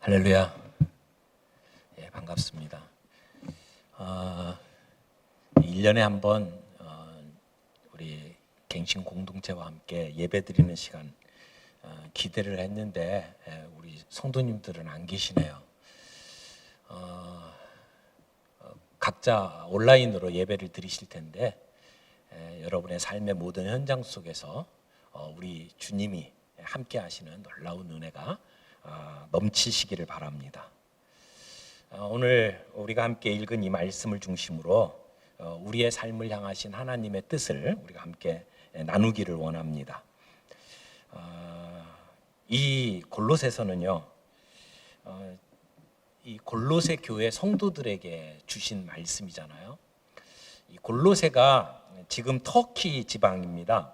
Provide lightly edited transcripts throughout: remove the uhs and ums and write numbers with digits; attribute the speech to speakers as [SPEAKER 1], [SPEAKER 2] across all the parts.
[SPEAKER 1] 할렐루야. 예, 반갑습니다. 1년에 한 번 우리 갱신 공동체와 함께 예배드리는 시간 기대를 했는데 우리 성도님들은 안 계시네요. 각자 온라인으로 예배를 드리실 텐데 여러분의 삶의 모든 현장 속에서 우리 주님이 함께 하시는 놀라운 은혜가 넘치시기를 바랍니다. 오늘 우리가 함께 읽은 이 말씀을 중심으로 우리의 삶을 향하신 하나님의 뜻을 우리가 함께 나누기를 원합니다. 이 골로새서는요, 이 골로새 교회 성도들에게 주신 말씀이잖아요. 이 골로새가 지금 터키 지방입니다.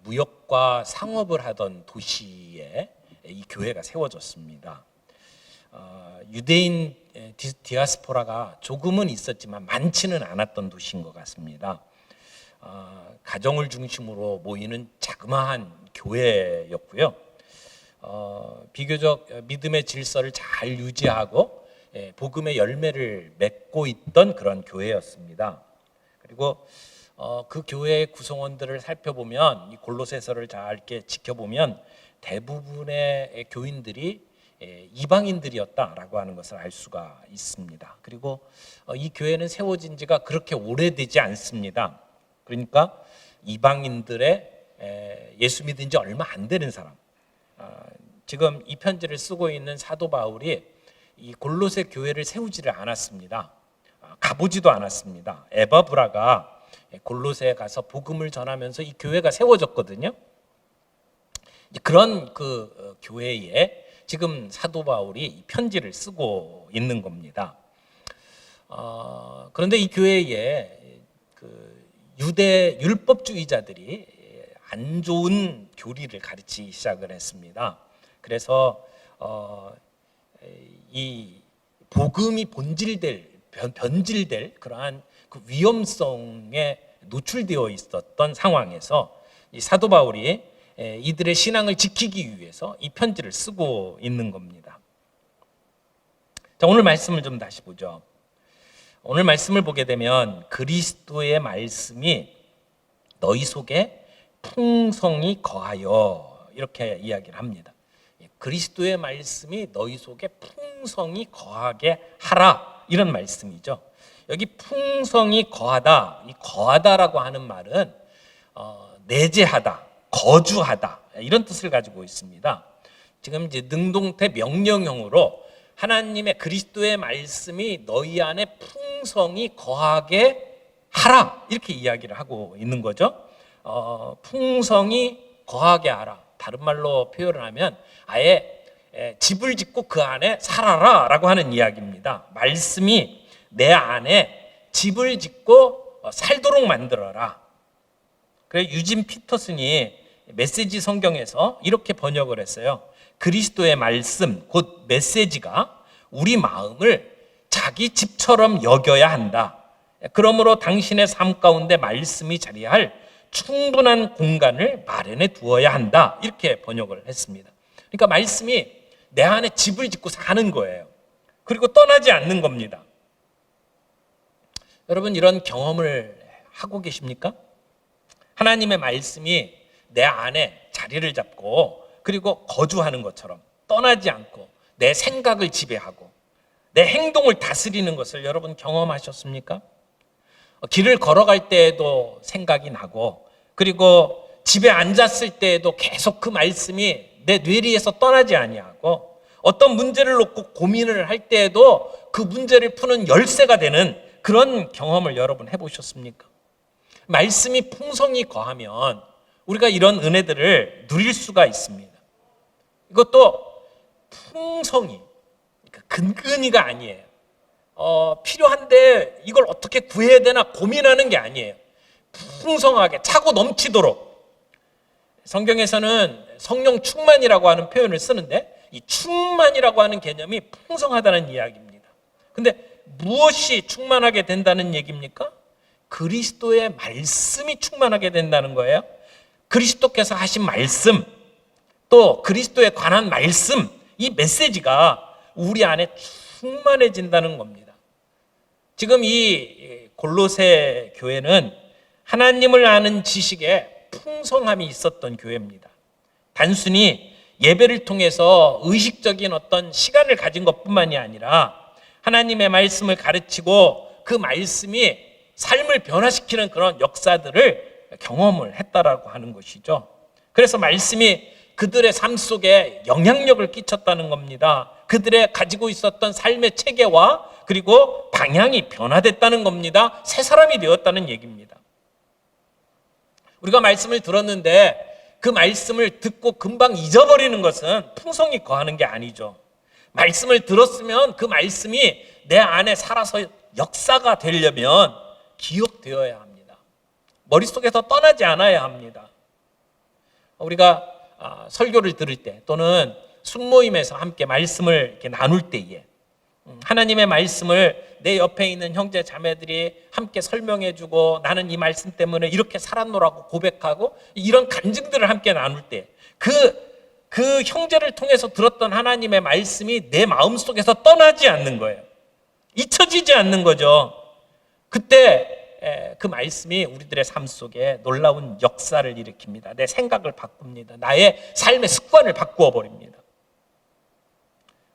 [SPEAKER 1] 무역과 상업을 하던 도시에 이 교회가 세워졌습니다. 유대인 디아스포라가 조금은 있었지만 많지는 않았던 도시인 것 같습니다. 가정을 중심으로 모이는 자그마한 교회였고요. 비교적 믿음의 질서를 잘 유지하고 복음의 열매를 맺고 있던 그런 교회였습니다. 그리고 그 교회의 구성원들을 살펴보면, 이 골로새서를 잘 이렇게 지켜보면 대부분의 교인들이 이방인들이었다라고 하는 것을 알 수가 있습니다. 그리고 이 교회는 세워진 지가 그렇게 오래되지 않습니다. 그러니까 이방인들의 예수 믿은 지 얼마 안 되는 사람, 지금 이 편지를 쓰고 있는 사도 바울이 이 골로새 교회를 세우지를 않았습니다. 가보지도 않았습니다. 에바브라가 골로새에 가서 복음을 전하면서 이 교회가 세워졌거든요. 그런 그 교회에 지금 사도 바울이 이 편지를 쓰고 있는 겁니다. 그런데 이 교회에 그 유대 율법주의자들이 안 좋은 교리를 가르치기 시작을 했습니다. 그래서 이 복음이 변질될 그러한 그 위험성에 노출되어 있었던 상황에서 이 사도 바울이 이들의 신앙을 지키기 위해서 이 편지를 쓰고 있는 겁니다. 자, 오늘 말씀을 좀 다시 보죠. 오늘 말씀을 보게 되면 그리스도의 말씀이 너희 속에 풍성히 거하여, 이렇게 이야기를 합니다. 그리스도의 말씀이 너희 속에 풍성히 거하게 하라, 이런 말씀이죠. 여기 풍성히 거하다, 이 거하다라고 하는 말은 내재하다, 거주하다, 이런 뜻을 가지고 있습니다. 지금 이제 능동태 명령형으로 하나님의 그리스도의 말씀이 너희 안에 풍성히 거하게 하라, 이렇게 이야기를 하고 있는 거죠. 풍성히 거하게 하라, 다른 말로 표현을 하면 아예 집을 짓고 그 안에 살아라 라고 하는 이야기입니다. 말씀이 내 안에 집을 짓고 살도록 만들어라. 그래서 유진 피터슨이 메시지 성경에서 이렇게 번역을 했어요. 그리스도의 말씀, 곧 메시지가 우리 마음을 자기 집처럼 여겨야 한다. 그러므로 당신의 삶 가운데 말씀이 자리할 충분한 공간을 마련해 두어야 한다. 이렇게 번역을 했습니다. 그러니까 말씀이 내 안에 집을 짓고 사는 거예요. 그리고 떠나지 않는 겁니다. 여러분, 이런 경험을 하고 계십니까? 하나님의 말씀이 내 안에 자리를 잡고 그리고 거주하는 것처럼 떠나지 않고 내 생각을 지배하고 내 행동을 다스리는 것을 여러분 경험하셨습니까? 길을 걸어갈 때에도 생각이 나고, 그리고 집에 앉았을 때에도 계속 그 말씀이 내 뇌리에서 떠나지 아니하고, 어떤 문제를 놓고 고민을 할 때에도 그 문제를 푸는 열쇠가 되는 그런 경험을 여러분 해보셨습니까? 말씀이 풍성히 거하면 우리가 이런 은혜들을 누릴 수가 있습니다. 이것도 풍성히, 그러니까 근근히가 아니에요. 필요한데 이걸 어떻게 구해야 되나 고민하는 게 아니에요. 풍성하게 차고 넘치도록. 성경에서는 성령 충만이라고 하는 표현을 쓰는데, 이 충만이라고 하는 개념이 풍성하다는 이야기입니다. 근데 무엇이 충만하게 된다는 얘기입니까? 그리스도의 말씀이 충만하게 된다는 거예요. 그리스도께서 하신 말씀, 또 그리스도에 관한 말씀, 이 메시지가 우리 안에 충만해진다는 겁니다. 지금 이 골로새 교회는 하나님을 아는 지식에 풍성함이 있었던 교회입니다. 단순히 예배를 통해서 의식적인 어떤 시간을 가진 것뿐만이 아니라 하나님의 말씀을 가르치고 그 말씀이 삶을 변화시키는 그런 역사들을 경험을 했다라고 하는 것이죠. 그래서 말씀이 그들의 삶 속에 영향력을 끼쳤다는 겁니다. 그들의 가지고 있었던 삶의 체계와 그리고 방향이 변화됐다는 겁니다. 새 사람이 되었다는 얘기입니다. 우리가 말씀을 들었는데 그 말씀을 듣고 금방 잊어버리는 것은 풍성이 거하는 게 아니죠. 말씀을 들었으면 그 말씀이 내 안에 살아서 역사가 되려면 기억되어야 합니다. 머릿속에서 떠나지 않아야 합니다. 우리가 설교를 들을 때 또는 순모임에서 함께 말씀을 이렇게 나눌 때에 하나님의 말씀을 내 옆에 있는 형제 자매들이 함께 설명해주고 나는 이 말씀 때문에 이렇게 살았노라고 고백하고 이런 간증들을 함께 나눌 때 그 형제를 통해서 들었던 하나님의 말씀이 내 마음속에서 떠나지 않는 거예요. 잊혀지지 않는 거죠. 그때 그 말씀이 우리들의 삶 속에 놀라운 역사를 일으킵니다. 내 생각을 바꿉니다. 나의 삶의 습관을 바꾸어 버립니다.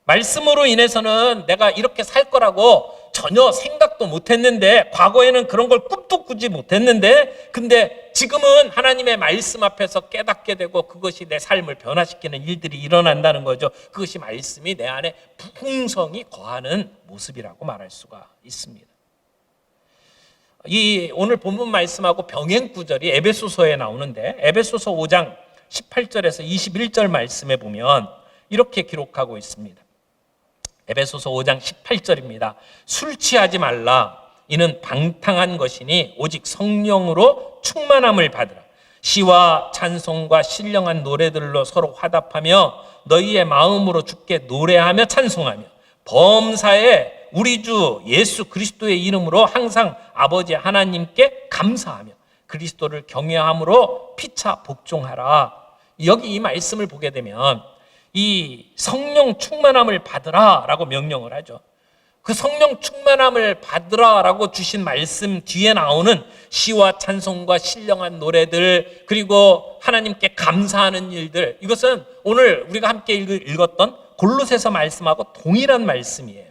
[SPEAKER 1] 말씀으로 인해서는 내가 이렇게 살 거라고 전혀 생각도 못했는데, 과거에는 그런 걸 꿈도 꾸지 못했는데, 근데 지금은 하나님의 말씀 앞에서 깨닫게 되고 그것이 내 삶을 변화시키는 일들이 일어난다는 거죠. 그것이 말씀이 내 안에 풍성이 거하는 모습이라고 말할 수가 있습니다. 이 오늘 본문 말씀하고 병행 구절이 에베소서에 나오는데, 에베소서 5장 18절에서 21절 말씀에 보면 이렇게 기록하고 있습니다. 에베소서 5장 18절입니다. 술 취하지 말라. 이는 방탕한 것이니 오직 성령으로 충만함을 받으라. 시와 찬송과 신령한 노래들로 서로 화답하며 너희의 마음으로 주께 노래하며 찬송하며 범사에 우리 주 예수 그리스도의 이름으로 항상 아버지 하나님께 감사하며 그리스도를 경외함으로 피차 복종하라. 여기 이 말씀을 보게 되면 이 성령 충만함을 받으라 라고 명령을 하죠. 그 성령 충만함을 받으라 라고 주신 말씀 뒤에 나오는 시와 찬송과 신령한 노래들, 그리고 하나님께 감사하는 일들, 이것은 오늘 우리가 함께 읽었던 골로새서 말씀하고 동일한 말씀이에요.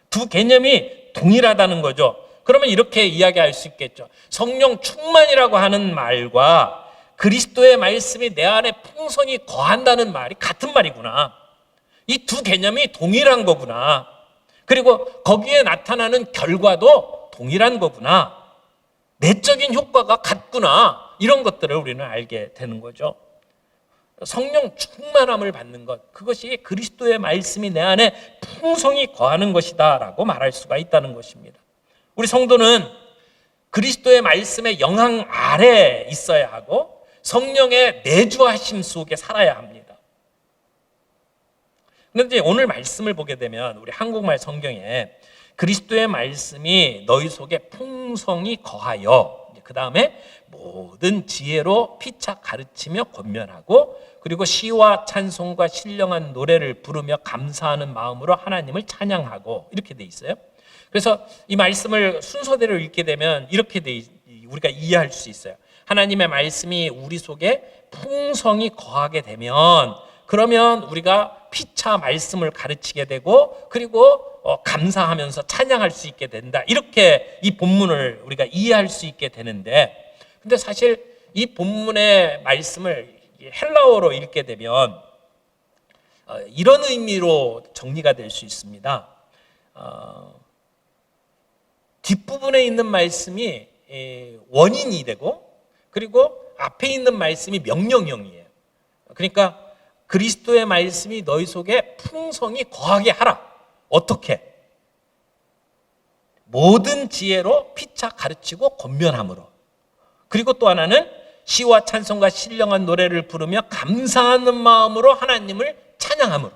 [SPEAKER 1] 두 개념이 동일하다는 거죠. 그러면 이렇게 이야기할 수 있겠죠. 성령 충만이라고 하는 말과 그리스도의 말씀이 내 안에 풍성히 거한다는 말이 같은 말이구나. 이 두 개념이 동일한 거구나. 그리고 거기에 나타나는 결과도 동일한 거구나. 내적인 효과가 같구나. 이런 것들을 우리는 알게 되는 거죠. 성령 충만함을 받는 것, 그것이 그리스도의 말씀이 내 안에 풍성히 거하는 것이다 라고 말할 수가 있다는 것입니다. 우리 성도는 그리스도의 말씀의 영향 아래 있어야 하고 성령의 내주하심 속에 살아야 합니다. 그런데 오늘 말씀을 보게 되면 우리 한국말 성경에 그리스도의 말씀이 너희 속에 풍성히 거하여, 그 다음에 모든 지혜로 피차 가르치며 권면하고, 그리고 시와 찬송과 신령한 노래를 부르며 감사하는 마음으로 하나님을 찬양하고, 이렇게 돼 있어요. 그래서 이 말씀을 순서대로 읽게 되면 이렇게 우리가 이해할 수 있어요. 하나님의 말씀이 우리 속에 풍성히 거하게 되면, 그러면 우리가 피차 말씀을 가르치게 되고, 그리고 감사하면서 찬양할 수 있게 된다. 이렇게 이 본문을 우리가 이해할 수 있게 되는데, 근데 사실 이 본문의 말씀을 헬라어로 읽게 되면 이런 의미로 정리가 될 수 있습니다. 뒷부분에 있는 말씀이 원인이 되고, 그리고 앞에 있는 말씀이 명령형이에요. 그러니까 그리스도의 말씀이 너희 속에 풍성히 거하게 하라. 어떻게? 모든 지혜로 피차 가르치고 권면함으로. 그리고 또 하나는 시와 찬송과 신령한 노래를 부르며 감사하는 마음으로 하나님을 찬양함으로.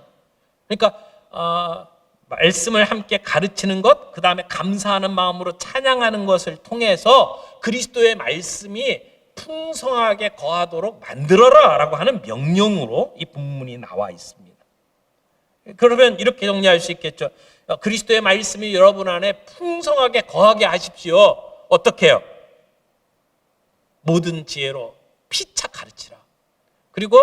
[SPEAKER 1] 그러니까 말씀을 함께 가르치는 것, 그 다음에 감사하는 마음으로 찬양하는 것을 통해서 그리스도의 말씀이 풍성하게 거하도록 만들어라 라고 하는 명령으로 이 본문이 나와 있습니다. 그러면 이렇게 정리할 수 있겠죠. 그리스도의 말씀이 여러분 안에 풍성하게 거하게 하십시오. 어떻게 해요? 모든 지혜로 피차 가르치라. 그리고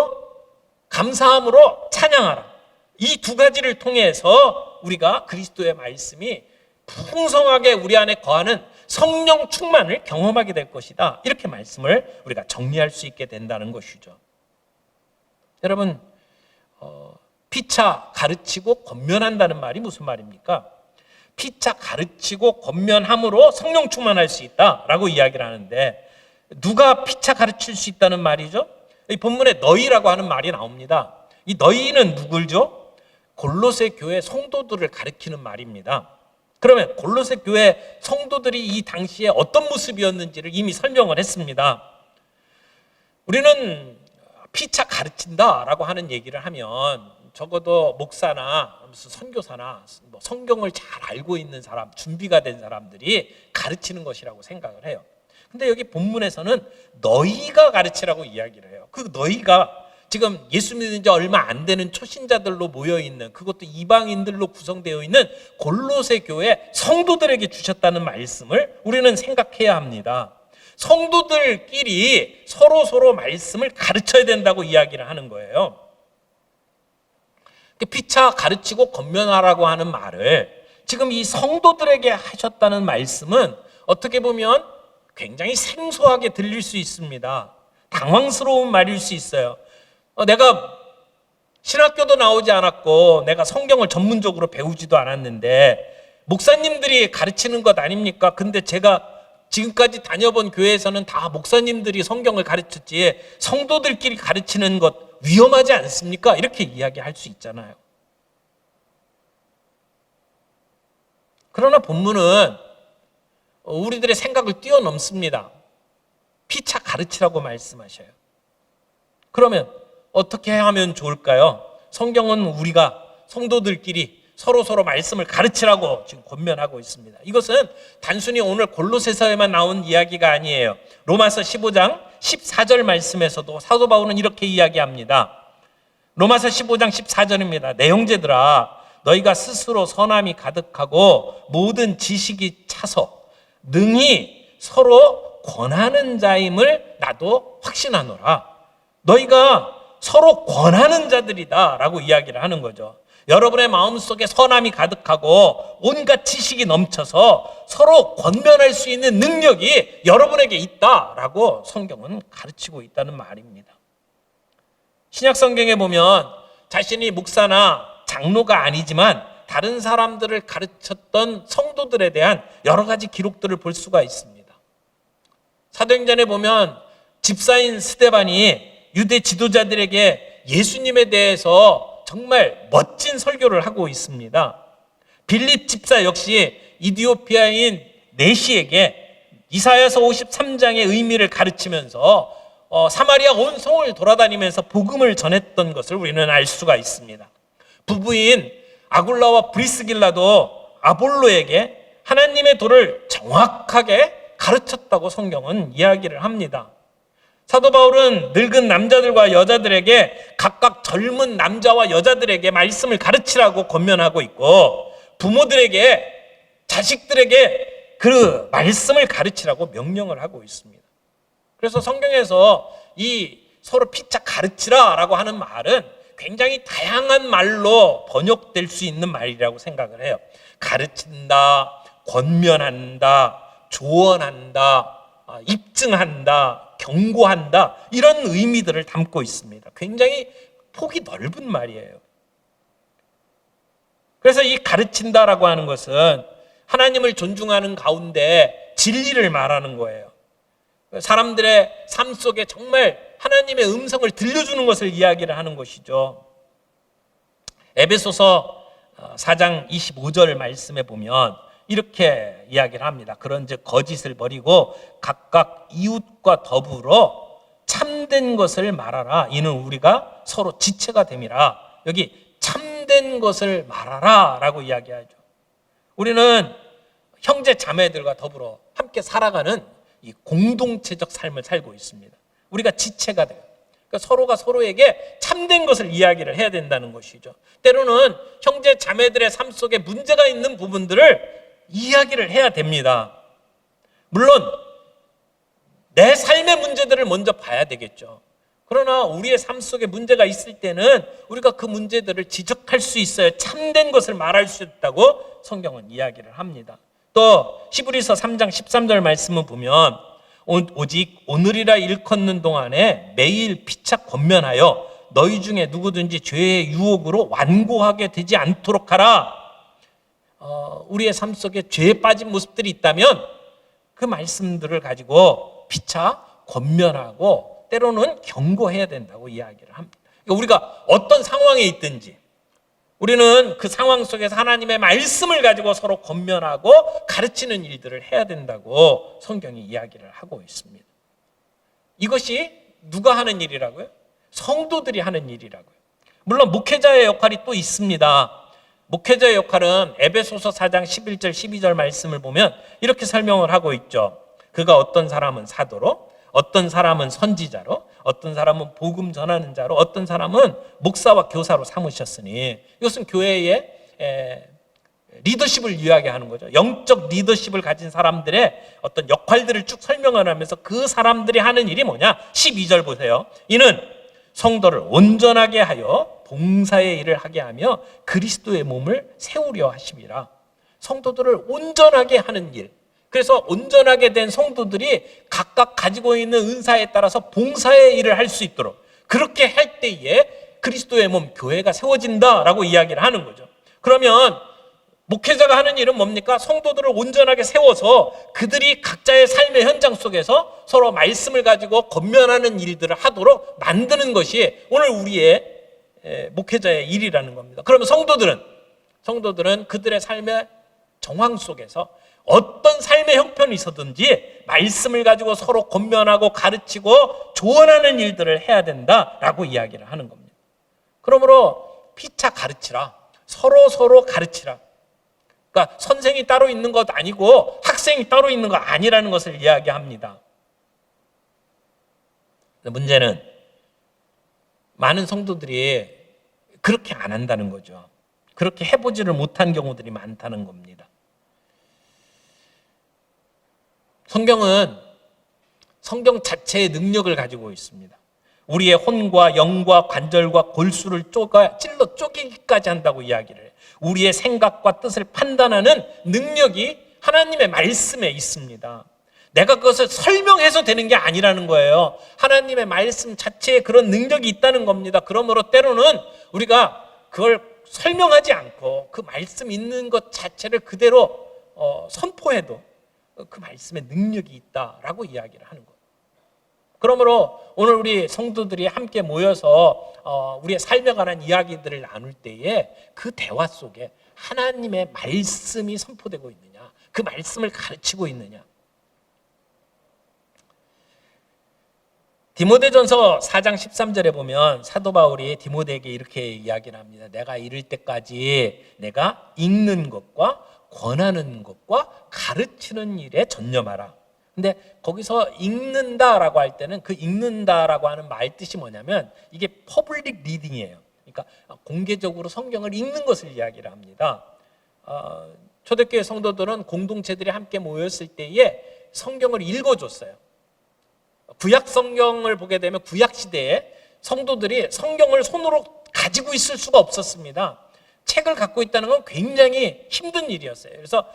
[SPEAKER 1] 감사함으로 찬양하라. 이 두 가지를 통해서 우리가 그리스도의 말씀이 풍성하게 우리 안에 거하는 성령 충만을 경험하게 될 것이다. 이렇게 말씀을 우리가 정리할 수 있게 된다는 것이죠. 여러분, 피차 가르치고 권면한다는 말이 무슨 말입니까? 피차 가르치고 권면함으로 성령 충만할 수 있다라고 이야기를 하는데, 누가 피차 가르칠 수 있다는 말이죠? 이 본문에 너희라고 하는 말이 나옵니다. 이 너희는 누굴죠? 골로새 교회 성도들을 가리키는 말입니다. 그러면 골로새 교회 성도들이 이 당시에 어떤 모습이었는지를 이미 설명을 했습니다. 우리는 피차 가르친다라고 하는 얘기를 하면 적어도 목사나 무슨 선교사나 성경을 잘 알고 있는 사람, 준비가 된 사람들이 가르치는 것이라고 생각을 해요. 근데 여기 본문에서는 너희가 가르치라고 이야기를 해요. 그 너희가 지금 예수 믿은 지 얼마 안 되는 초신자들로 모여있는, 그것도 이방인들로 구성되어 있는 골로새 교회 성도들에게 주셨다는 말씀을 우리는 생각해야 합니다. 성도들끼리 서로 말씀을 가르쳐야 된다고 이야기를 하는 거예요. 피차 가르치고 권면하라고 하는 말을 지금 이 성도들에게 하셨다는 말씀은 어떻게 보면 굉장히 생소하게 들릴 수 있습니다. 당황스러운 말일 수 있어요. 내가 신학교도 나오지 않았고 내가 성경을 전문적으로 배우지도 않았는데 목사님들이 가르치는 것 아닙니까? 근데 제가 지금까지 다녀본 교회에서는 다 목사님들이 성경을 가르쳤지 성도들끼리 가르치는 것 위험하지 않습니까? 이렇게 이야기할 수 있잖아요. 그러나 본문은 우리들의 생각을 뛰어넘습니다. 피차 가르치라고 말씀하셔요. 그러면 어떻게 하면 좋을까요? 성경은 우리가 성도들끼리 서로 말씀을 가르치라고 지금 권면하고 있습니다. 이것은 단순히 오늘 골로새서에만 나온 이야기가 아니에요. 로마서 15장 14절 말씀에서도 사도 바울은 이렇게 이야기합니다. 로마서 15장 14절입니다. 내 형제들아, 너희가 스스로 선함이 가득하고 모든 지식이 차서 능히 서로 권하는 자임을 나도 확신하노라. 너희가 서로 권하는 자들이다 라고 이야기를 하는 거죠. 여러분의 마음속에 선함이 가득하고 온갖 지식이 넘쳐서 서로 권면할 수 있는 능력이 여러분에게 있다라고 성경은 가르치고 있다는 말입니다. 신약 성경에 보면 자신이 목사나 장로가 아니지만 다른 사람들을 가르쳤던 성도들에 대한 여러 가지 기록들을 볼 수가 있습니다. 사도행전에 보면 집사인 스데반이 유대 지도자들에게 예수님에 대해서 정말 멋진 설교를 하고 있습니다. 빌립 집사 역시 이디오피아인 네시에게 이사야서 53장의 의미를 가르치면서 사마리아 온 성을 돌아다니면서 복음을 전했던 것을 우리는 알 수가 있습니다. 부부인 아굴라와 브리스길라도 아볼로에게 하나님의 도를 정확하게 가르쳤다고 성경은 이야기를 합니다. 사도 바울은 늙은 남자들과 여자들에게 각각 젊은 남자와 여자들에게 말씀을 가르치라고 권면하고 있고, 부모들에게 자식들에게 그 말씀을 가르치라고 명령을 하고 있습니다. 그래서 성경에서 이 서로 피차 가르치라라고 하는 말은 굉장히 다양한 말로 번역될 수 있는 말이라고 생각을 해요. 가르친다, 권면한다, 조언한다, 입증한다, 경고한다, 이런 의미들을 담고 있습니다. 굉장히 폭이 넓은 말이에요. 그래서 이 가르친다라고 하는 것은 하나님을 존중하는 가운데 진리를 말하는 거예요. 사람들의 삶 속에 정말 하나님의 음성을 들려주는 것을 이야기를 하는 것이죠. 에베소서 4장 25절 말씀에 보면 이렇게 이야기를 합니다. 그런즉 거짓을 버리고 각각 이웃과 더불어 참된 것을 말하라. 이는 우리가 서로 지체가 됨이라. 여기 참된 것을 말하라 라고 이야기하죠. 우리는 형제 자매들과 더불어 함께 살아가는 이 공동체적 삶을 살고 있습니다. 우리가 지체가 돼요. 그러니까 서로가 서로에게 참된 것을 이야기를 해야 된다는 것이죠. 때로는 형제 자매들의 삶 속에 문제가 있는 부분들을 이야기를 해야 됩니다. 물론 내 삶의 문제들을 먼저 봐야 되겠죠. 그러나 우리의 삶 속에 문제가 있을 때는 우리가 그 문제들을 지적할 수 있어야 참된 것을 말할 수 있다고 성경은 이야기를 합니다. 또 히브리서 3장 13절 말씀을 보면 오직 오늘이라 일컫는 동안에 매일 피차 권면하여 너희 중에 누구든지 죄의 유혹으로 완고하게 되지 않도록 하라. 우리의 삶 속에 죄에 빠진 모습들이 있다면 그 말씀들을 가지고 피차 권면하고 때로는 경고해야 된다고 이야기를 합니다. 그러니까 우리가 어떤 상황에 있든지 우리는 그 상황 속에서 하나님의 말씀을 가지고 서로 권면하고 가르치는 일들을 해야 된다고 성경이 이야기를 하고 있습니다. 이것이 누가 하는 일이라고요? 성도들이 하는 일이라고요. 물론 목회자의 역할이 또 있습니다. 목회자의 역할은 에베소서 4장 11절 12절 말씀을 보면 이렇게 설명을 하고 있죠. 그가 어떤 사람은 사도로, 어떤 사람은 선지자로, 어떤 사람은 복음 전하는 자로, 어떤 사람은 목사와 교사로 삼으셨으니, 이것은 교회의 리더십을 이야기하는 거죠. 영적 리더십을 가진 사람들의 어떤 역할들을 쭉 설명을 하면서 그 사람들이 하는 일이 뭐냐? 12절 보세요. 이는 성도를 온전하게 하여 봉사의 일을 하게 하며 그리스도의 몸을 세우려 하심이라. 성도들을 온전하게 하는 일. 그래서 온전하게 된 성도들이 각각 가지고 있는 은사에 따라서 봉사의 일을 할 수 있도록, 그렇게 할 때에 그리스도의 몸, 교회가 세워진다라고 이야기를 하는 거죠. 그러면 목회자가 하는 일은 뭡니까? 성도들을 온전하게 세워서 그들이 각자의 삶의 현장 속에서 서로 말씀을 가지고 권면하는 일들을 하도록 만드는 것이 오늘 우리의 목회자의 일이라는 겁니다. 그러면 성도들은 그들의 삶의 정황 속에서 어떤 삶의 형편이 있었든지 말씀을 가지고 서로 권면하고 가르치고 조언하는 일들을 해야 된다라고 이야기를 하는 겁니다. 그러므로 피차 가르치라. 서로 가르치라. 그러니까 선생이 따로 있는 것 아니고 학생이 따로 있는 거 아니라는 것을 이야기합니다. 문제는 많은 성도들이 그렇게 안 한다는 거죠. 그렇게 해보지를 못한 경우들이 많다는 겁니다. 성경은 성경 자체의 능력을 가지고 있습니다. 우리의 혼과 영과 관절과 골수를 찔러 쪼개기까지 한다고 이야기를 해요. 우리의 생각과 뜻을 판단하는 능력이 하나님의 말씀에 있습니다. 내가 그것을 설명해서 되는 게 아니라는 거예요. 하나님의 말씀 자체에 그런 능력이 있다는 겁니다. 그러므로 때로는 우리가 그걸 설명하지 않고 그 말씀 있는 것 자체를 그대로 선포해도 그 말씀에 능력이 있다라고 이야기를 하는 거예요. 그러므로 오늘 우리 성도들이 함께 모여서 우리의 삶에 관한 이야기들을 나눌 때에 그 대화 속에 하나님의 말씀이 선포되고 있느냐, 그 말씀을 가르치고 있느냐. 디모데전서 4장 13절에 보면 사도 바울이 디모데에게 이렇게 이야기를 합니다. 내가 이를 때까지 내가 읽는 것과 권하는 것과 가르치는 일에 전념하라. 근데 거기서 읽는다라고 할 때는 그 읽는다라고 하는 말 뜻이 뭐냐면 이게 퍼블릭 리딩이에요. 그러니까 공개적으로 성경을 읽는 것을 이야기를 합니다. 초대교회 성도들은 공동체들이 함께 모였을 때에 성경을 읽어줬어요. 구약 성경을 보게 되면 구약 시대에 성도들이 성경을 손으로 가지고 있을 수가 없었습니다. 책을 갖고 있다는 건 굉장히 힘든 일이었어요. 그래서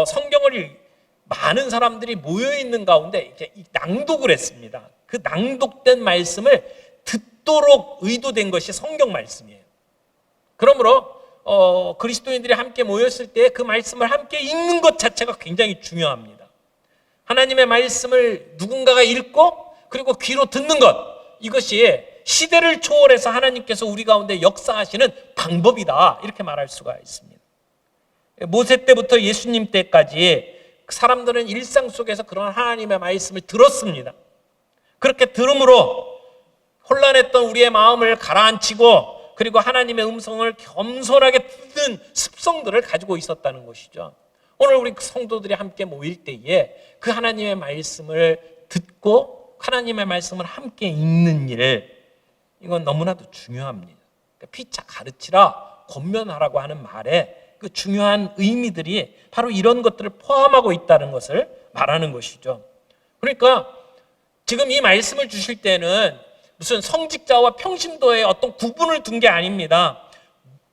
[SPEAKER 1] 성경을 많은 사람들이 모여있는 가운데 이렇게 낭독을 했습니다. 그 낭독된 말씀을 듣도록 의도된 것이 성경 말씀이에요. 그러므로 그리스도인들이 함께 모였을 때 그 말씀을 함께 읽는 것 자체가 굉장히 중요합니다. 하나님의 말씀을 누군가가 읽고 그리고 귀로 듣는 것, 이것이 시대를 초월해서 하나님께서 우리 가운데 역사하시는 방법이다, 이렇게 말할 수가 있습니다. 모세 때부터 예수님 때까지 사람들은 일상 속에서 그런 하나님의 말씀을 들었습니다. 그렇게 들음으로 혼란했던 우리의 마음을 가라앉히고 그리고 하나님의 음성을 겸손하게 듣는 습성들을 가지고 있었다는 것이죠. 오늘 우리 성도들이 함께 모일 때에 그 하나님의 말씀을 듣고 하나님의 말씀을 함께 읽는 일, 이건 너무나도 중요합니다. 그러니까 피차 가르치라, 권면하라고 하는 말에 그 중요한 의미들이 바로 이런 것들을 포함하고 있다는 것을 말하는 것이죠. 그러니까 지금 이 말씀을 주실 때는 무슨 성직자와 평신도의 어떤 구분을 둔 게 아닙니다.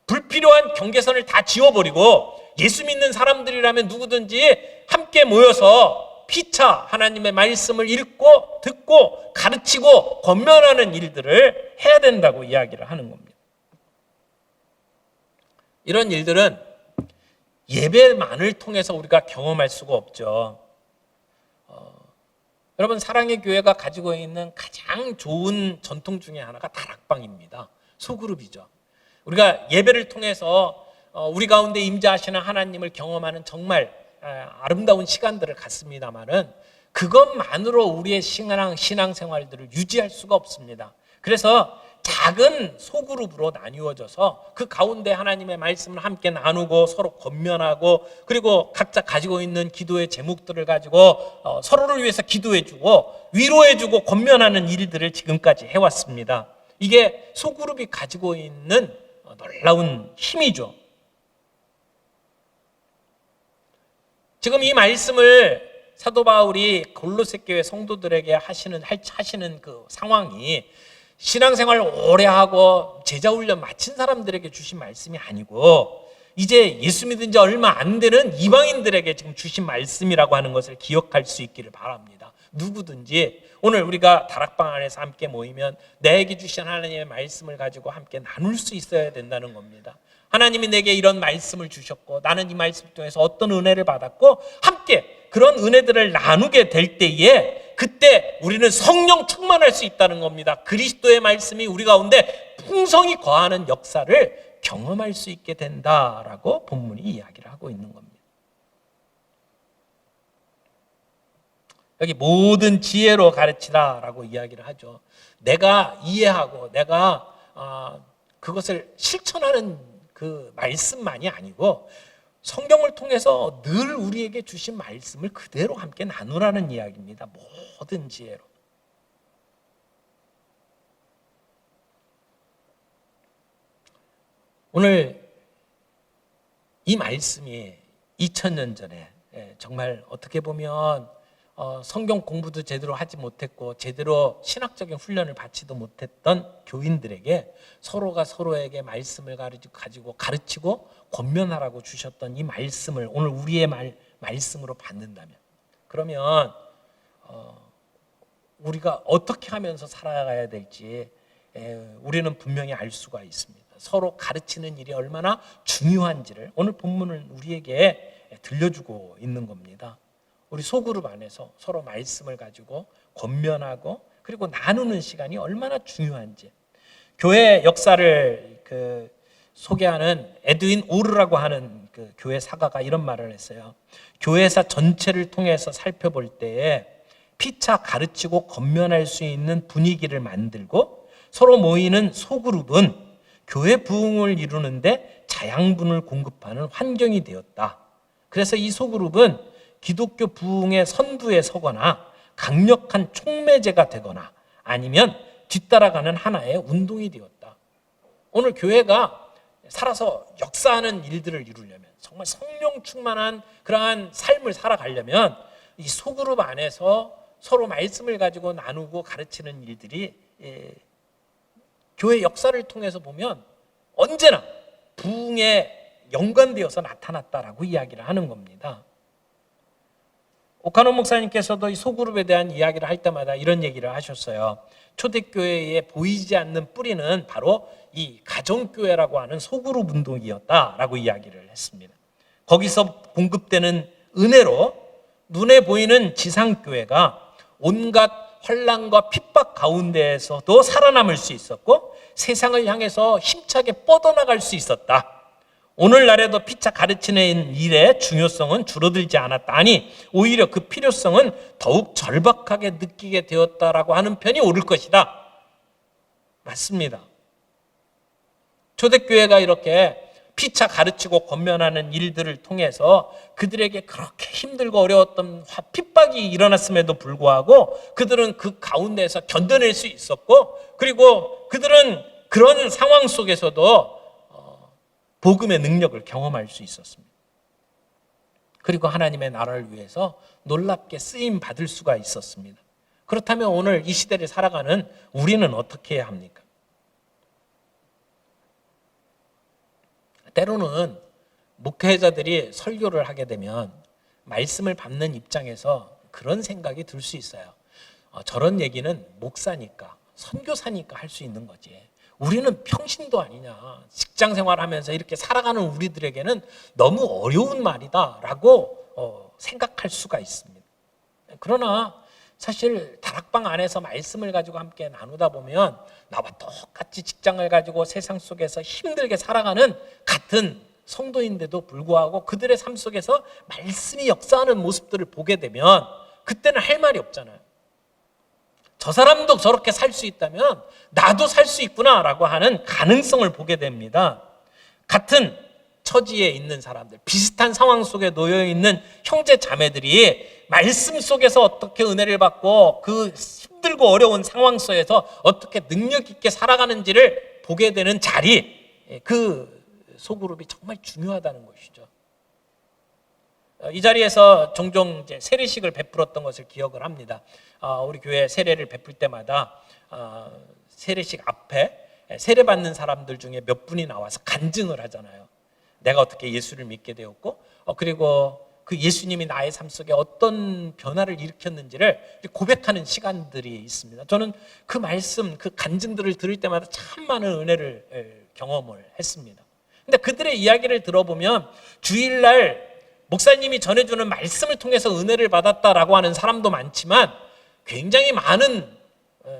[SPEAKER 1] 불필요한 경계선을 다 지워버리고 예수 믿는 사람들이라면 누구든지 함께 모여서 피차 하나님의 말씀을 읽고 듣고 가르치고 권면하는 일들을 해야 된다고 이야기를 하는 겁니다. 이런 일들은 예배만을 통해서 우리가 경험할 수가 없죠. 여러분, 사랑의 교회가 가지고 있는 가장 좋은 전통 중에 하나가 다락방입니다. 소그룹이죠. 우리가 예배를 통해서 우리 가운데 임재하시는 하나님을 경험하는 정말 아름다운 시간들을 갖습니다만은 그것만으로 우리의 신앙생활들을 유지할 수가 없습니다. 그래서 작은 소그룹으로 나뉘어져서 그 가운데 하나님의 말씀을 함께 나누고 서로 권면하고 그리고 각자 가지고 있는 기도의 제목들을 가지고 서로를 위해서 기도해주고 위로해주고 권면하는 일들을 지금까지 해왔습니다. 이게 소그룹이 가지고 있는 놀라운 힘이죠. 지금 이 말씀을 사도 바울이 골로새 교회 성도들에게 하시는 그 상황이 신앙생활 오래 하고 제자훈련 마친 사람들에게 주신 말씀이 아니고 이제 예수 믿은 지 얼마 안 되는 이방인들에게 지금 주신 말씀이라고 하는 것을 기억할 수 있기를 바랍니다. 누구든지 오늘 우리가 다락방 안에서 함께 모이면 내게 주신 하나님의 말씀을 가지고 함께 나눌 수 있어야 된다는 겁니다. 하나님이 내게 이런 말씀을 주셨고 나는 이 말씀 통해서 어떤 은혜를 받았고 함께 그런 은혜들을 나누게 될 때에 그때 우리는 성령 충만할 수 있다는 겁니다. 그리스도의 말씀이 우리 가운데 풍성히 거하는 역사를 경험할 수 있게 된다라고 본문이 이야기를 하고 있는 겁니다. 여기 모든 지혜로 가르치라라고 이야기를 하죠. 내가 이해하고 내가 그것을 실천하는 그 말씀만이 아니고 성경을 통해서 늘 우리에게 주신 말씀을 그대로 함께 나누라는 이야기입니다. 모든 지혜로. 오늘 이 말씀이 2000년 전에 정말 어떻게 보면 성경 공부도 제대로 하지 못했고 제대로 신학적인 훈련을 받지도 못했던 교인들에게 서로가 서로에게 말씀을 가지고 가르치고 권면하라고 주셨던 이 말씀을 오늘 우리의 말씀으로 받는다면 그러면 우리가 어떻게 하면서 살아가야 될지 우리는 분명히 알 수가 있습니다. 서로 가르치는 일이 얼마나 중요한지를 오늘 본문은 우리에게 들려주고 있는 겁니다. 우리 소그룹 안에서 서로 말씀을 가지고 권면하고 그리고 나누는 시간이 얼마나 중요한지 교회 역사를 소개하는 에드윈 오르라고 하는 그 교회 사가가 이런 말을 했어요. 교회사 전체를 통해서 살펴볼 때에 피차 가르치고 권면할 수 있는 분위기를 만들고 서로 모이는 소그룹은 교회 부흥을 이루는데 자양분을 공급하는 환경이 되었다. 그래서 이 소그룹은 기독교 부흥의 선두에 서거나 강력한 촉매제가 되거나 아니면 뒤따라가는 하나의 운동이 되었다. 오늘 교회가 살아서 역사하는 일들을 이루려면 정말 성령 충만한 그러한 삶을 살아가려면 이 소그룹 안에서 서로 말씀을 가지고 나누고 가르치는 일들이 교회 역사를 통해서 보면 언제나 부흥에 연관되어서 나타났다라고 이야기를 하는 겁니다. 오카노 목사님께서도 이 소그룹에 대한 이야기를 할 때마다 이런 얘기를 하셨어요. 초대교회에 보이지 않는 뿌리는 바로 이 가정교회라고 하는 소그룹 운동이었다라고 이야기를 했습니다. 거기서 공급되는 은혜로 눈에 보이는 지상교회가 온갖 환난과 핍박 가운데에서도 살아남을 수 있었고 세상을 향해서 힘차게 뻗어나갈 수 있었다. 오늘날에도 피차 가르치는 일의 중요성은 줄어들지 않았다. 아니 오히려 그 필요성은 더욱 절박하게 느끼게 되었다라고 하는 편이 옳을 것이다. 맞습니다. 초대교회가 이렇게 피차 가르치고 권면하는 일들을 통해서 그들에게 그렇게 힘들고 어려웠던 핍박이 일어났음에도 불구하고 그들은 그 가운데에서 견뎌낼 수 있었고, 그리고 그들은 그런 상황 속에서도 복음의 능력을 경험할 수 있었습니다. 그리고 하나님의 나라를 위해서 놀랍게 쓰임 받을 수가 있었습니다. 그렇다면 오늘 이 시대를 살아가는 우리는 어떻게 해야 합니까? 때로는 목회자들이 설교를 하게 되면 말씀을 받는 입장에서 그런 생각이 들 수 있어요. 저런 얘기는 목사니까, 선교사니까 할 수 있는 거지. 우리는 평신도 아니냐. 직장 생활하면서 이렇게 살아가는 우리들에게는 너무 어려운 말이다라고 생각할 수가 있습니다. 그러나 사실 다락방 안에서 말씀을 가지고 함께 나누다 보면 나와 똑같이 직장을 가지고 세상 속에서 힘들게 살아가는 같은 성도인데도 불구하고 그들의 삶 속에서 말씀이 역사하는 모습들을 보게 되면 그때는 할 말이 없잖아요. 저 사람도 저렇게 살 수 있다면 나도 살 수 있구나라고 하는 가능성을 보게 됩니다. 같은 처지에 있는 사람들, 비슷한 상황 속에 놓여 있는 형제 자매들이 말씀 속에서 어떻게 은혜를 받고 그 힘들고 어려운 상황 속에서 어떻게 능력 있게 살아가는지를 보게 되는 자리, 그 소그룹이 정말 중요하다는 것이죠. 이 자리에서 종종 이제 세례식을 베풀었던 것을 기억을 합니다. 우리 교회 세례를 베풀 때마다 세례식 앞에 세례받는 사람들 중에 몇 분이 나와서 간증을 하잖아요. 내가 어떻게 예수를 믿게 되었고, 그리고 그 예수님이 나의 삶 속에 어떤 변화를 일으켰는지를 고백하는 시간들이 있습니다. 저는 그 말씀, 그 간증들을 들을 때마다 참 많은 은혜를 경험을 했습니다. 근데 그들의 이야기를 들어보면 주일날 목사님이 전해주는 말씀을 통해서 은혜를 받았다라고 하는 사람도 많지만 굉장히 많은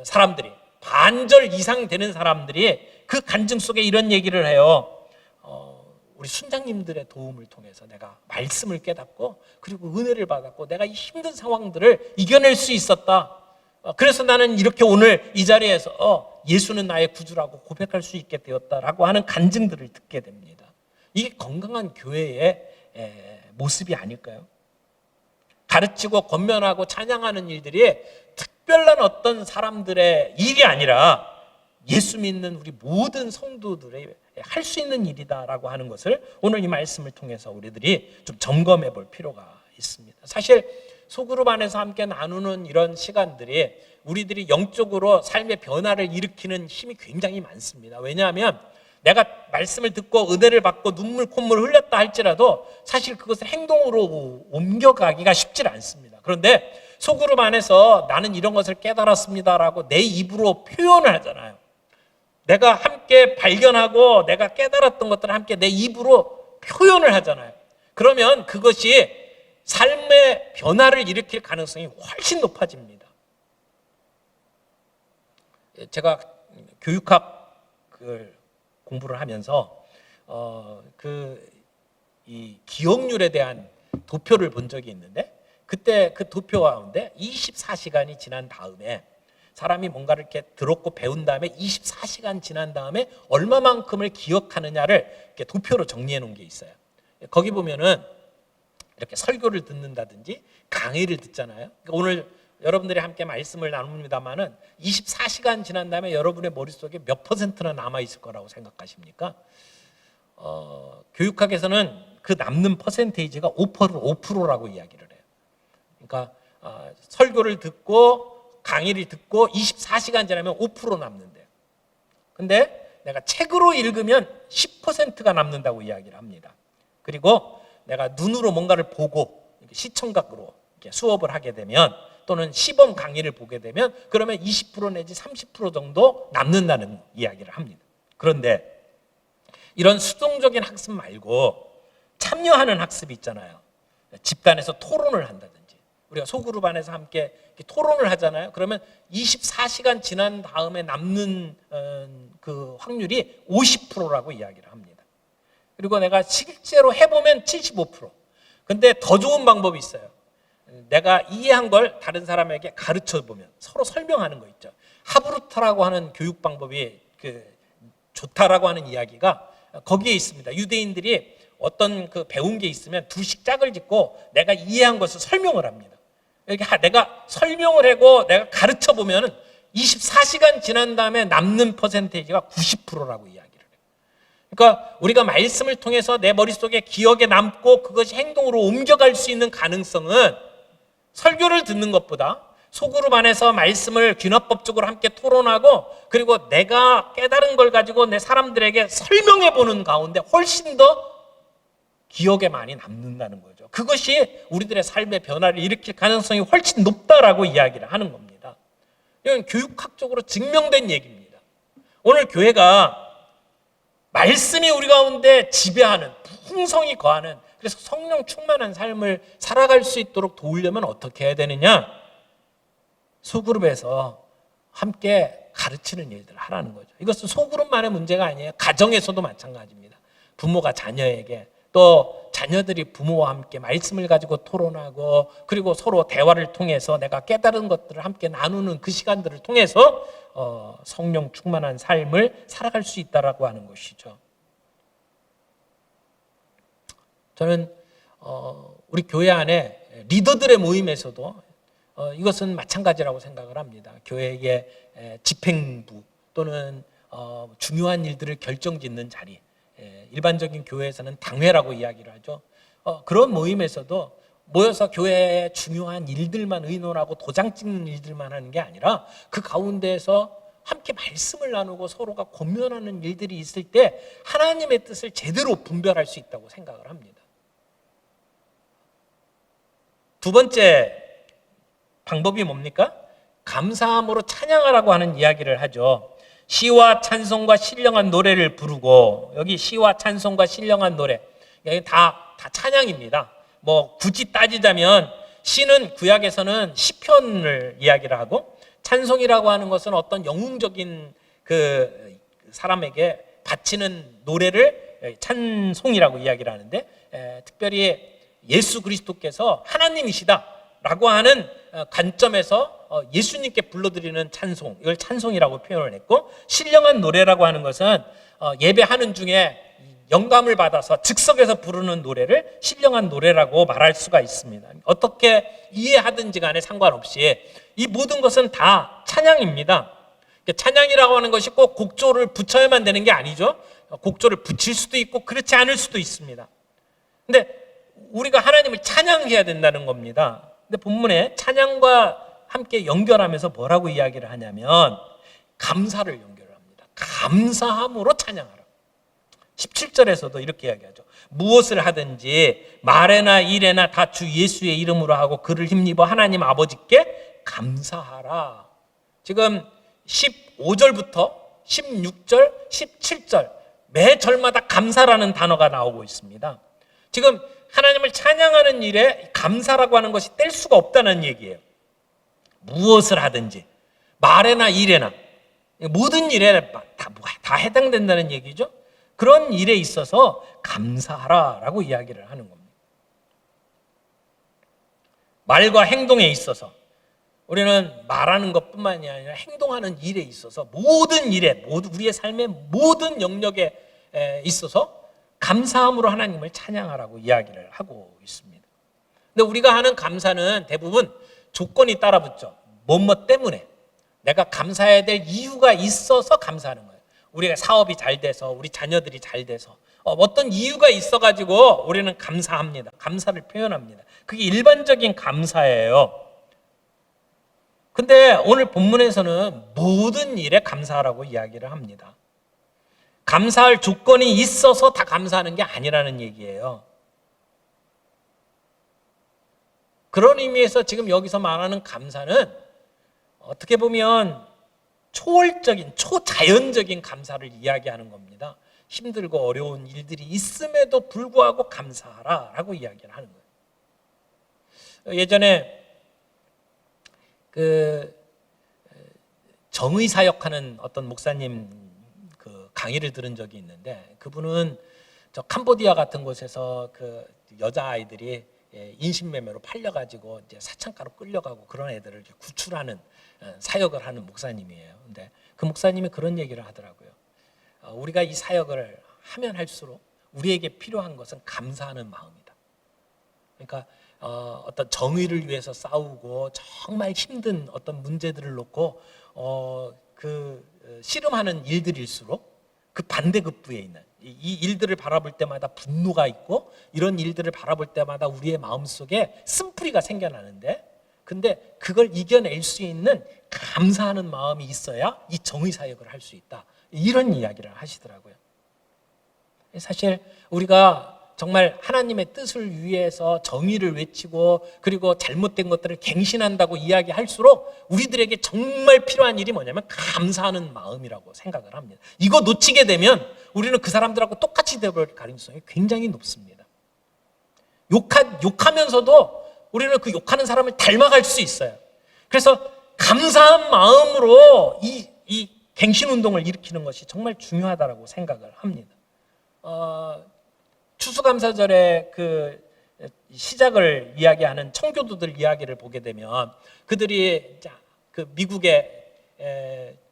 [SPEAKER 1] 사람들이, 반절 이상 되는 사람들이 그 간증 속에 이런 얘기를 해요. 우리 순장님들의 도움을 통해서 내가 말씀을 깨닫고 그리고 은혜를 받았고 내가 이 힘든 상황들을 이겨낼 수 있었다. 그래서 나는 이렇게 오늘 이 자리에서 예수는 나의 구주라고 고백할 수 있게 되었다라고 하는 간증들을 듣게 됩니다. 이게 건강한 교회의 모습이 아닐까요? 가르치고 권면하고 찬양하는 일들이 특별한 어떤 사람들의 일이 아니라 예수 믿는 우리 모든 성도들의 할 수 있는 일이다라고 하는 것을 오늘 이 말씀을 통해서 우리들이 좀 점검해 볼 필요가 있습니다. 사실 소그룹 안에서 함께 나누는 이런 시간들이 우리들이 영적으로 삶의 변화를 일으키는 힘이 굉장히 많습니다. 왜냐하면 내가 말씀을 듣고 은혜를 받고 눈물 콧물 흘렸다 할지라도 사실 그것을 행동으로 옮겨가기가 쉽지 않습니다. 그런데 소그룹 안에서 나는 이런 것을 깨달았습니다라고 내 입으로 표현을 하잖아요. 내가 함께 발견하고 내가 깨달았던 것들을 함께 내 입으로 표현을 하잖아요. 그러면 그것이 삶의 변화를 일으킬 가능성이 훨씬 높아집니다. 제가 교육학을 공부를 하면서 이 기억률에 대한 도표를 본 적이 있는데 그때 그 도표 가운데 24시간이 지난 다음에 사람이 뭔가를 이렇게 들었고 배운 다음에 24시간 지난 다음에 얼마만큼을 기억하느냐를 이렇게 도표로 정리해 놓은 게 있어요. 거기 보면은 이렇게 설교를 듣는다든지 강의를 듣잖아요. 그러니까 오늘 여러분들이 함께 말씀을 나눕니다만은 24시간 지난 다음에 여러분의 머릿속에 몇 퍼센트나 남아 있을 거라고 생각하십니까? 교육학에서는 그 남는 퍼센테이지가 5%라고 이야기를 해요. 그러니까 설교를 듣고 강의를 듣고 24시간 지나면 5% 남는데요. 근데 내가 책으로 읽으면 10%가 남는다고 이야기를 합니다. 그리고 내가 눈으로 뭔가를 보고 시청각으로 이렇게 수업을 하게 되면 또는 시범 강의를 보게 되면 그러면 20% 내지 30% 정도 남는다는 이야기를 합니다. 그런데 이런 수동적인 학습 말고 참여하는 학습이 있잖아요. 집단에서 토론을 한다든지 우리가 소그룹 안에서 함께 토론을 하잖아요. 그러면 24시간 지난 다음에 남는 그 확률이 50%라고 이야기를 합니다. 그리고 내가 실제로 해보면 75%. 근데 더 좋은 방법이 있어요. 내가 이해한 걸 다른 사람에게 가르쳐 보면 서로 설명하는 거 있죠. 하브루타라고 하는 교육 방법이 좋다라고 하는 이야기가 거기에 있습니다. 유대인들이 어떤 그 배운 게 있으면 두 식짝을 짓고 내가 이해한 것을 설명을 합니다. 이렇게 내가 설명을 하고 내가 가르쳐 보면은 24시간 지난 다음에 남는 퍼센테이지가 90%라고 이야기를 해요. 그러니까 우리가 말씀을 통해서 내 머릿속에 기억에 남고 그것이 행동으로 옮겨갈 수 있는 가능성은 설교를 듣는 것보다 소그룹 안에서 말씀을 귀납법적으로 함께 토론하고 그리고 내가 깨달은 걸 가지고 내 사람들에게 설명해 보는 가운데 훨씬 더 기억에 많이 남는다는 거죠. 그것이 우리들의 삶의 변화를 일으킬 가능성이 훨씬 높다라고 이야기를 하는 겁니다. 이건 교육학적으로 증명된 얘기입니다. 오늘 교회가 말씀이 우리 가운데 지배하는, 풍성이 거하는, 그래서 성령 충만한 삶을 살아갈 수 있도록 도우려면 어떻게 해야 되느냐? 소그룹에서 함께 가르치는 일들을 하라는 거죠. 이것은 소그룹만의 문제가 아니에요. 가정에서도 마찬가지입니다. 부모가 자녀에게, 또 자녀들이 부모와 함께 말씀을 가지고 토론하고 그리고 서로 대화를 통해서 내가 깨달은 것들을 함께 나누는 그 시간들을 통해서 성령 충만한 삶을 살아갈 수 있다라고 하는 것이죠. 저는 우리 교회 안에 리더들의 모임에서도 이것은 마찬가지라고 생각을 합니다. 교회의 집행부 또는 중요한 일들을 결정짓는 자리, 일반적인 교회에서는 당회라고 이야기를 하죠. 그런 모임에서도 모여서 교회의 중요한 일들만 의논하고 도장 찍는 일들만 하는 게 아니라 그 가운데에서 함께 말씀을 나누고 서로가 권면하는 일들이 있을 때 하나님의 뜻을 제대로 분별할 수 있다고 생각을 합니다. 두 번째 방법이 뭡니까? 감사함으로 찬양하라고 하는 이야기를 하죠. 시와 찬송과 신령한 노래를 부르고, 여기 시와 찬송과 신령한 노래, 여기 다 찬양입니다. 뭐 굳이 따지자면 시는 구약에서는 시편을 이야기를 하고, 찬송이라고 하는 것은 어떤 영웅적인 그 사람에게 바치는 노래를 찬송이라고 이야기를 하는데, 특별히 예수 그리스도께서 하나님이시다라고 하는 관점에서 예수님께 불러드리는 찬송, 이걸 찬송이라고 표현을 했고, 신령한 노래라고 하는 것은 예배하는 중에 영감을 받아서 즉석에서 부르는 노래를 신령한 노래라고 말할 수가 있습니다. 어떻게 이해하든지 간에 상관없이 이 모든 것은 다 찬양입니다. 찬양이라고 하는 것이 꼭 곡조를 붙여야만 되는 게 아니죠. 곡조를 붙일 수도 있고 그렇지 않을 수도 있습니다. 근데 우리가 하나님을 찬양해야 된다는 겁니다. 근데 본문에 찬양과 함께 연결하면서 뭐라고 이야기를 하냐면 감사를 연결을 합니다. 감사함으로 찬양하라. 17절에서도 이렇게 이야기하죠. 무엇을 하든지 말에나 일에나 다 주 예수의 이름으로 하고 그를 힘입어 하나님 아버지께 감사하라. 지금 15절부터 16절, 17절 매 절마다 감사라는 단어가 나오고 있습니다. 지금 하나님을 찬양하는 일에 감사라고 하는 것이 뗄 수가 없다는 얘기예요. 무엇을 하든지 말에나 일에나 모든 일에 다 해당된다는 얘기죠. 그런 일에 있어서 감사하라라고 이야기를 하는 겁니다. 말과 행동에 있어서 우리는 말하는 것뿐만이 아니라 행동하는 일에 있어서 모든 일에, 우리의 삶의 모든 영역에 있어서 감사함으로 하나님을 찬양하라고 이야기를 하고 있습니다. 근데 우리가 하는 감사는 대부분 조건이 따라붙죠. 뭐뭐 때문에 내가 감사해야 될 이유가 있어서 감사하는 거예요. 우리가 사업이 잘 돼서, 우리 자녀들이 잘 돼서 어떤 이유가 있어가지고 우리는 감사합니다. 감사를 표현합니다. 그게 일반적인 감사예요. 근데 오늘 본문에서는 모든 일에 감사하라고 이야기를 합니다. 감사할 조건이 있어서 다 감사하는 게 아니라는 얘기예요. 그런 의미에서 지금 여기서 말하는 감사는 어떻게 보면 초월적인, 초자연적인 감사를 이야기하는 겁니다. 힘들고 어려운 일들이 있음에도 불구하고 감사하라라고 이야기를 하는 거예요. 예전에 그 정의사역하는 어떤 목사님 그 강의를 들은 적이 있는데, 그분은 저 캄보디아 같은 곳에서 그 여자아이들이 인신매매로 팔려가지고 이제 사창가로 끌려가고 그런 애들을 구출하는 사역을 하는 목사님이에요. 근데 그 목사님이 그런 얘기를 하더라고요. 우리가 이 사역을 하면 할수록 우리에게 필요한 것은 감사하는 마음이다. 그러니까 어떤 정의를 위해서 싸우고 정말 힘든 어떤 문제들을 놓고 씨름하는 일들일수록 그 반대급부에 있는 이 일들을 바라볼 때마다 분노가 있고 이런 일들을 바라볼 때마다 우리의 마음속에 쓴뿌리가 생겨나는데, 근데 그걸 이겨낼 수 있는 감사하는 마음이 있어야 이 정의 사역을 할 수 있다, 이런 이야기를 하시더라고요. 사실 우리가 정말 하나님의 뜻을 위해서 정의를 외치고 그리고 잘못된 것들을 갱신한다고 이야기할수록 우리들에게 정말 필요한 일이 뭐냐면 감사하는 마음이라고 생각을 합니다. 이거 놓치게 되면 우리는 그 사람들하고 똑같이 되어버릴 가능성이 굉장히 높습니다. 욕하면서도 우리는 그 욕하는 사람을 닮아갈 수 있어요. 그래서 감사한 마음으로 이 갱신운동을 일으키는 것이 정말 중요하다고 생각을 합니다. 추수감사절의 그 시작을 이야기하는 청교도들 이야기를 보게 되면 그들이 그 미국에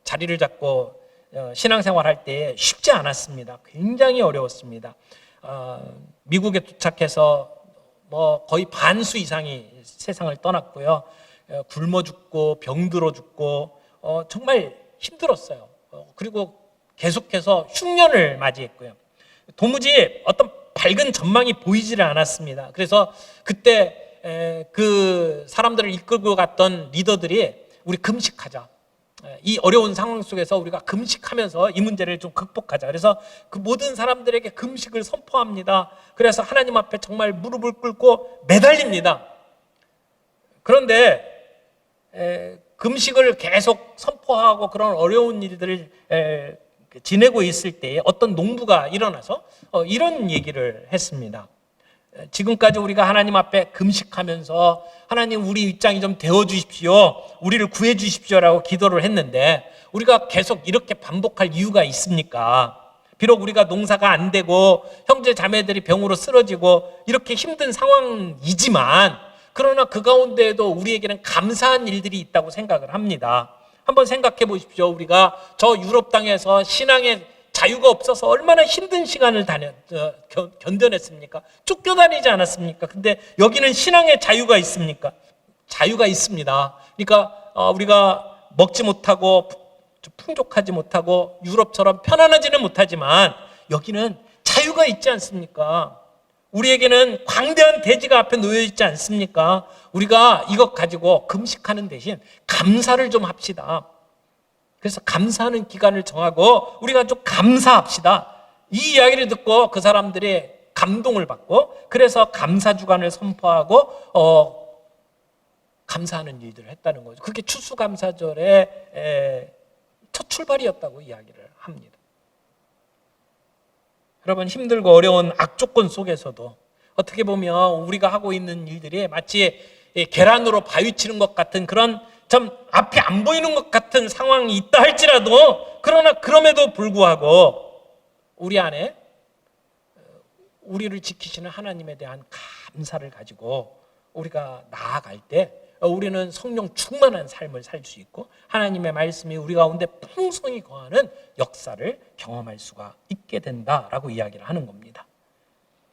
[SPEAKER 1] 자리를 잡고 신앙생활할 때 쉽지 않았습니다. 굉장히 어려웠습니다. 미국에 도착해서 뭐 거의 반수 이상이 세상을 떠났고요. 굶어 죽고 병들어 죽고 정말 힘들었어요. 그리고 계속해서 흉년을 맞이했고요. 도무지 어떤 밝은 전망이 보이지를 않았습니다. 그래서 그때 그 사람들을 이끌고 갔던 리더들이 우리 금식하자. 이 어려운 상황 속에서 우리가 금식하면서 이 문제를 좀 극복하자. 그래서 그 모든 사람들에게 금식을 선포합니다. 그래서 하나님 앞에 정말 무릎을 꿇고 매달립니다. 그런데 금식을 계속 선포하고 그런 어려운 일들을 지내고 있을 때에 어떤 농부가 일어나서 이런 얘기를 했습니다. 지금까지 우리가 하나님 앞에 금식하면서 하나님 우리 입장이 좀 되어주십시오, 우리를 구해주십시오라고 기도를 했는데 우리가 계속 이렇게 반복할 이유가 있습니까? 비록 우리가 농사가 안 되고 형제 자매들이 병으로 쓰러지고 이렇게 힘든 상황이지만 그러나 그 가운데에도 우리에게는 감사한 일들이 있다고 생각을 합니다. 한번 생각해 보십시오. 우리가 저 유럽 땅에서 신앙의 자유가 없어서 얼마나 힘든 시간을 견뎌냈습니까? 쫓겨다니지 않았습니까? 근데 여기는 신앙의 자유가 있습니까? 자유가 있습니다. 그러니까 우리가 먹지 못하고 풍족하지 못하고 유럽처럼 편안하지는 못하지만 여기는 자유가 있지 않습니까? 우리에게는 광대한 대지가 앞에 놓여 있지 않습니까? 우리가 이것 가지고 금식하는 대신 감사를 좀 합시다. 그래서 감사하는 기간을 정하고 우리가 좀 감사합시다. 이 이야기를 듣고 그 사람들이 감동을 받고 그래서 감사 주간을 선포하고 감사하는 일들을 했다는 거죠. 그게 추수감사절의 첫 출발이었다고 이야기를 합니다. 여러분, 힘들고 어려운 악조건 속에서도 어떻게 보면 우리가 하고 있는 일들이 마치 계란으로 바위 치는 것 같은 그런 참 앞이 안 보이는 것 같은 상황이 있다 할지라도 그러나 그럼에도 불구하고 우리 안에 우리를 지키시는 하나님에 대한 감사를 가지고 우리가 나아갈 때 우리는 성령 충만한 삶을 살 수 있고 하나님의 말씀이 우리 가운데 풍성히 거하는 역사를 경험할 수가 있게 된다라고 이야기를 하는 겁니다.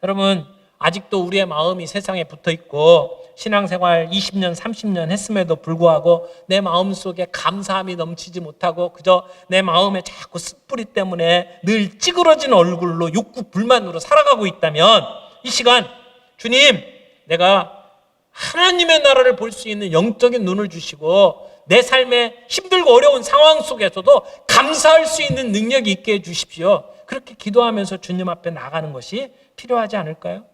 [SPEAKER 1] 여러분, 아직도 우리의 마음이 세상에 붙어 있고 신앙생활 20년, 30년 했음에도 불구하고 내 마음속에 감사함이 넘치지 못하고 그저 내 마음에 자꾸 습뿌리 때문에 늘 찌그러진 얼굴로 욕구 불만으로 살아가고 있다면 이 시간 주님, 내가 하나님의 나라를 볼 수 있는 영적인 눈을 주시고 내 삶에 힘들고 어려운 상황 속에서도 감사할 수 있는 능력이 있게 해주십시오. 그렇게 기도하면서 주님 앞에 나가는 것이 필요하지 않을까요?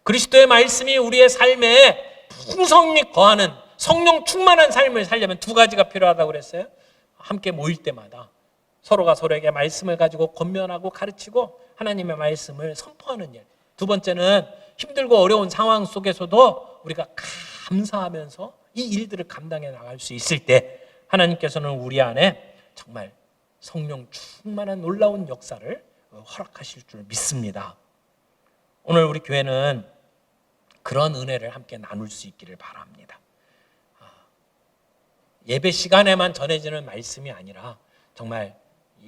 [SPEAKER 1] 그리스도의 말씀이 우리의 삶에 풍성히 거하는 성령 충만한 삶을 살려면 두 가지가 필요하다고 그랬어요. 함께 모일 때마다 서로가 서로에게 말씀을 가지고 권면하고 가르치고 하나님의 말씀을 선포하는 일. 두 번째는 힘들고 어려운 상황 속에서도 우리가 감사하면서 이 일들을 감당해 나갈 수 있을 때 하나님께서는 우리 안에 정말 성령 충만한 놀라운 역사를 허락하실 줄 믿습니다. 오늘 우리 교회는 그런 은혜를 함께 나눌 수 있기를 바랍니다. 예배 시간에만 전해지는 말씀이 아니라 정말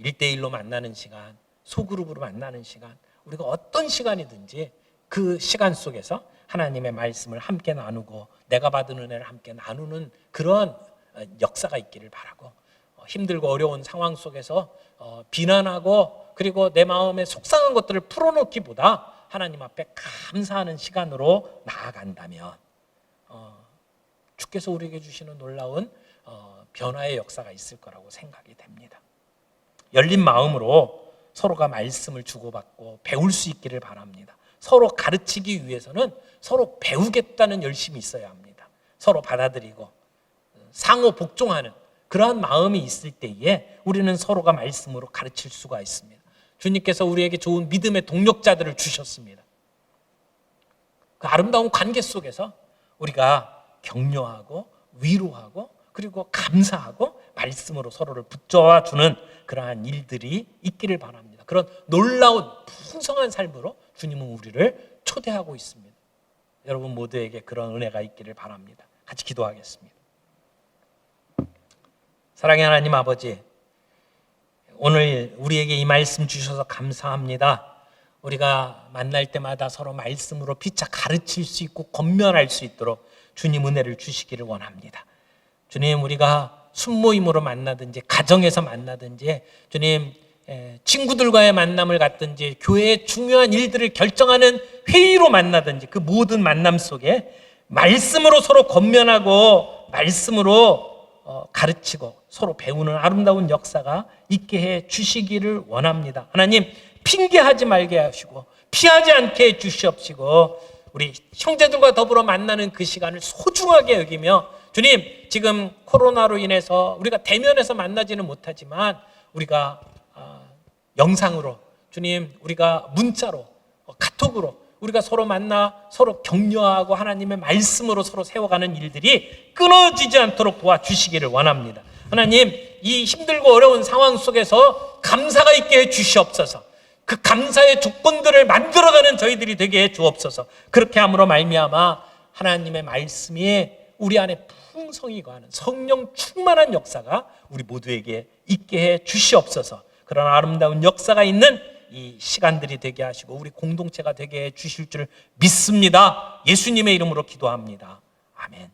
[SPEAKER 1] 1대1로 만나는 시간, 소그룹으로 만나는 시간, 우리가 어떤 시간이든지 그 시간 속에서 하나님의 말씀을 함께 나누고 내가 받은 은혜를 함께 나누는 그런 역사가 있기를 바라고, 힘들고 어려운 상황 속에서 비난하고 그리고 내 마음에 속상한 것들을 풀어놓기보다 하나님 앞에 감사하는 시간으로 나아간다면 주께서 우리에게 주시는 놀라운 변화의 역사가 있을 거라고 생각이 됩니다. 열린 마음으로 서로가 말씀을 주고받고 배울 수 있기를 바랍니다. 서로 가르치기 위해서는 서로 배우겠다는 열심이 있어야 합니다. 서로 받아들이고 상호 복종하는 그러한 마음이 있을 때에 우리는 서로가 말씀으로 가르칠 수가 있습니다. 주님께서 우리에게 좋은 믿음의 동력자들을 주셨습니다. 그 아름다운 관계 속에서 우리가 격려하고 위로하고 그리고 감사하고 말씀으로 서로를 붙잡아 주는 그러한 일들이 있기를 바랍니다. 그런 놀라운 풍성한 삶으로 주님은 우리를 초대하고 있습니다. 여러분 모두에게 그런 은혜가 있기를 바랍니다. 같이 기도하겠습니다. 사랑의 하나님 아버지, 오늘 우리에게 이 말씀 주셔서 감사합니다. 우리가 만날 때마다 서로 말씀으로 피차 가르칠 수 있고 권면할 수 있도록 주님 은혜를 주시기를 원합니다. 주님, 우리가 순모임으로 만나든지 가정에서 만나든지 주님 친구들과의 만남을 갖든지 교회의 중요한 일들을 결정하는 회의로 만나든지 그 모든 만남 속에 말씀으로 서로 권면하고 말씀으로 가르치고 서로 배우는 아름다운 역사가 있게 해 주시기를 원합니다. 하나님, 핑계하지 말게 하시고 피하지 않게 해 주시옵시고 우리 형제들과 더불어 만나는 그 시간을 소중하게 여기며 주님, 지금 코로나로 인해서 우리가 대면에서 만나지는 못하지만 우리가 영상으로 주님, 우리가 문자로 카톡으로 우리가 서로 만나 서로 격려하고 하나님의 말씀으로 서로 세워가는 일들이 끊어지지 않도록 도와주시기를 원합니다. 하나님, 이 힘들고 어려운 상황 속에서 감사가 있게 해 주시옵소서. 그 감사의 조건들을 만들어가는 저희들이 되게 해 주옵소서. 그렇게 함으로 말미암아 하나님의 말씀이 우리 안에 풍성히 거하는 성령 충만한 역사가 우리 모두에게 있게 해 주시옵소서. 그런 아름다운 역사가 있는 이 시간들이 되게 하시고 우리 공동체가 되게 해 주실 줄 믿습니다. 예수님의 이름으로 기도합니다. 아멘.